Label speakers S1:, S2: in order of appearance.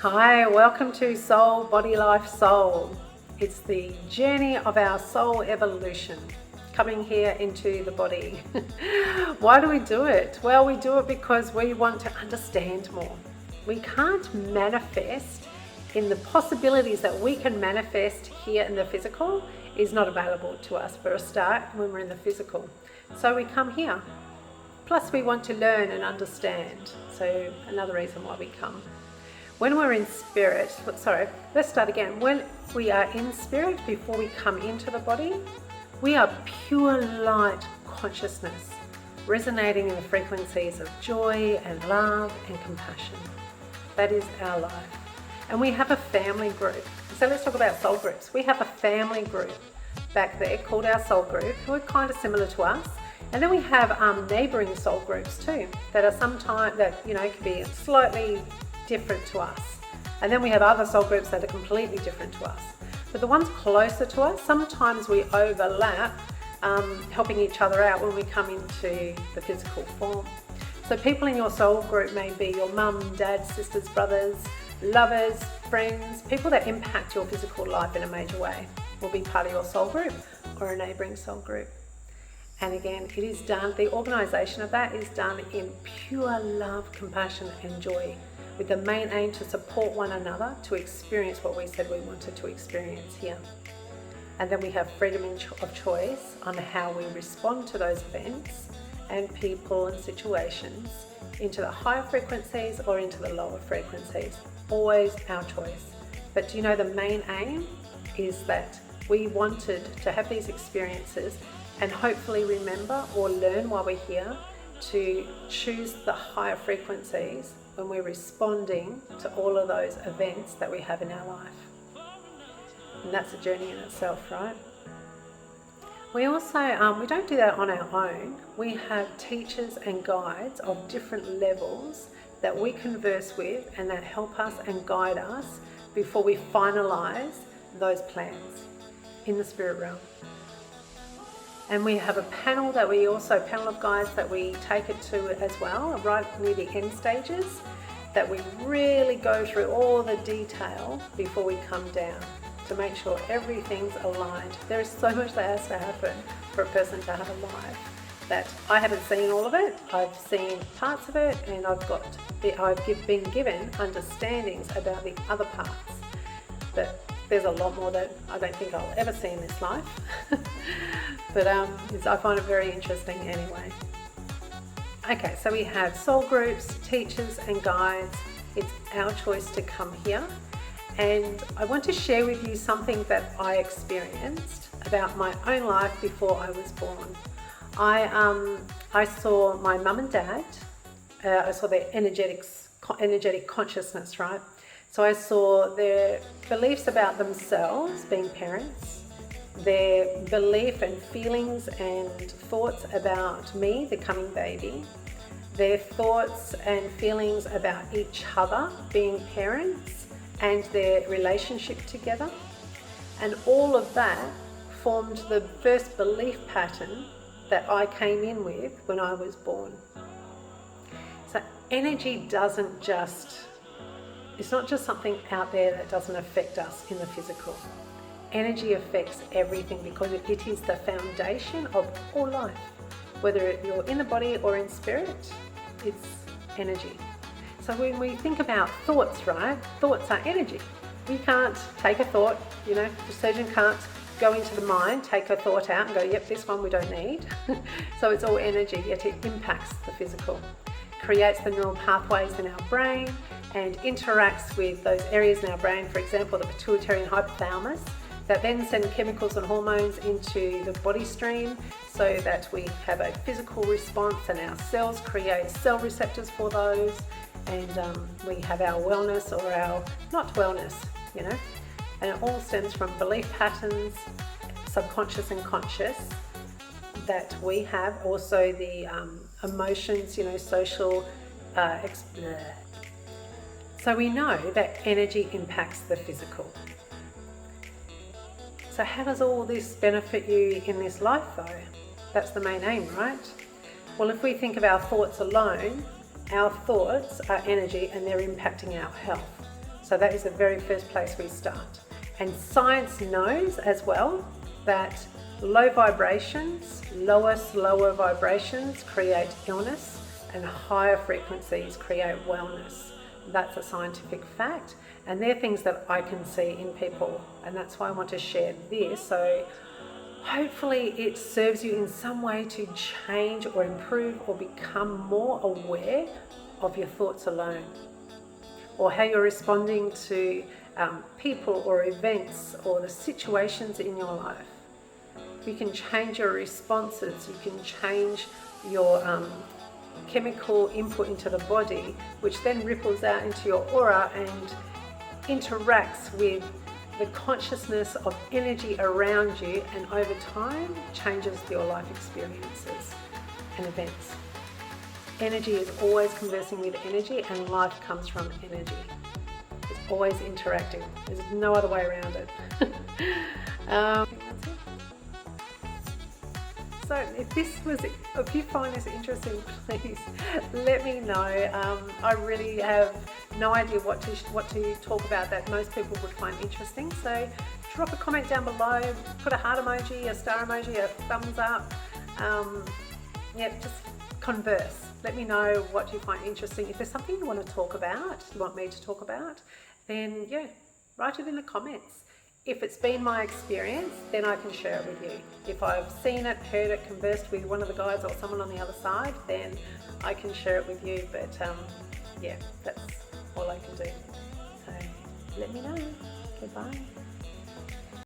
S1: Hi, welcome to Soul, Body, Life, Soul. It's the journey of our soul evolution, coming here into the body. Why do we do it? Well, we do it because we want to understand more. We can't manifest in the possibilities that we can manifest here in the physical is not available to us for a start when we're in the physical. So we come here. Plus we want to learn and understand. So another reason why we come. When we're in spirit, let's start again. When we are in spirit, before we come into the body, we are pure light consciousness, resonating in the frequencies of joy and love and compassion. That is our life. And we have a family group. So let's talk about soul groups. We have a family group back there called our soul group, who are kind of similar to us. And then we have neighbouring soul groups too, that are sometimes, can be slightly different to us. And then we have other soul groups that are completely different to us. But the ones closer to us, sometimes we overlap, helping each other out when we come into the physical form. So people in your soul group may be your mum, dad, sisters, brothers, lovers, friends, people that impact your physical life in a major way will be part of your soul group or a neighbouring soul group. And again, it is done, the organisation of that is done in pure love, compassion and joy, with the main aim to support one another to experience what we said we wanted to experience here. And then we have freedom of choice on how we respond to those events and people and situations, into the higher frequencies or into the lower frequencies. Always our choice. But do you know the main aim is that we wanted to have these experiences and hopefully remember or learn while we're here to choose the higher frequencies when we're responding to all of those events that we have in our life. And that's a journey in itself, right? We also, we don't do that on our own. We have teachers and guides of different levels that we converse with and that help us and guide us before we finalize those plans in the spirit realm. And we have a panel of guides that we take it to as well, right near the end stages, that we really go through all the detail before we come down to make sure everything's aligned. There is so much that has to happen for a person to have a life that I haven't seen all of it. I've seen parts of it, and I've been given understandings about the other parts. But there's a lot more that I don't think I'll ever see in this life. But I find it very interesting anyway. Okay, so we have soul groups, teachers and guides. It's our choice to come here. And I want to share with you something that I experienced about my own life before I was born. I saw my mum and dad. I saw their energetic consciousness, right? So I saw their beliefs about themselves, being parents, their belief and feelings and thoughts about me, the coming baby, their thoughts and feelings about each other, being parents, and their relationship together. And all of that formed the first belief pattern that I came in with when I was born. So energy it's not just something out there that doesn't affect us in the physical. Energy affects everything because it is the foundation of all life. Whether you're in the body or in spirit, it's energy. So when we think about thoughts, right? Thoughts are energy. We can't take a thought, the surgeon can't go into the mind, take a thought out and go, yep, this one we don't need. So it's all energy, yet it impacts the physical. Creates the neural pathways in our brain and interacts with those areas in our brain, for example, the pituitary and hypothalamus, that then send chemicals and hormones into the body stream so that we have a physical response and our cells create cell receptors for those, and we have our wellness or our not wellness, and it all stems from belief patterns, subconscious and conscious, that we have. Also the emotions, social so we know that energy impacts the physical. So how does all this benefit you in this life though? That's the main aim, right? Well, if we think of our thoughts alone, our thoughts are energy and they're impacting our health. So that is the very first place we start. And science knows as well that low vibrations, lower, slower vibrations create illness, and higher frequencies create wellness. That's a scientific fact, and they're things that I can see in people, and that's why I want to share this. So hopefully it serves you in some way to change or improve or become more aware of your thoughts alone, or how you're responding to people or events or the situations in your life. You can change your responses, you can change your chemical input into the body, which then ripples out into your aura and interacts with the consciousness of energy around you, and over time changes your life experiences and events. Energy is always conversing with energy, and life comes from energy. It's always interacting. There's no other way around it. I think that's it. So if you find this interesting, please let me know. I really have no idea what to talk about that most people would find interesting. So drop a comment down below, put a heart emoji, a star emoji, a thumbs up. Just converse. Let me know what you find interesting. If there's something you want to talk about, you want me to talk about, then write it in the comments. If it's been my experience, then I can share it with you. If I've seen it, heard it, conversed with one of the guys or someone on the other side, then I can share it with you. But that's all I can do. So let me know. Goodbye.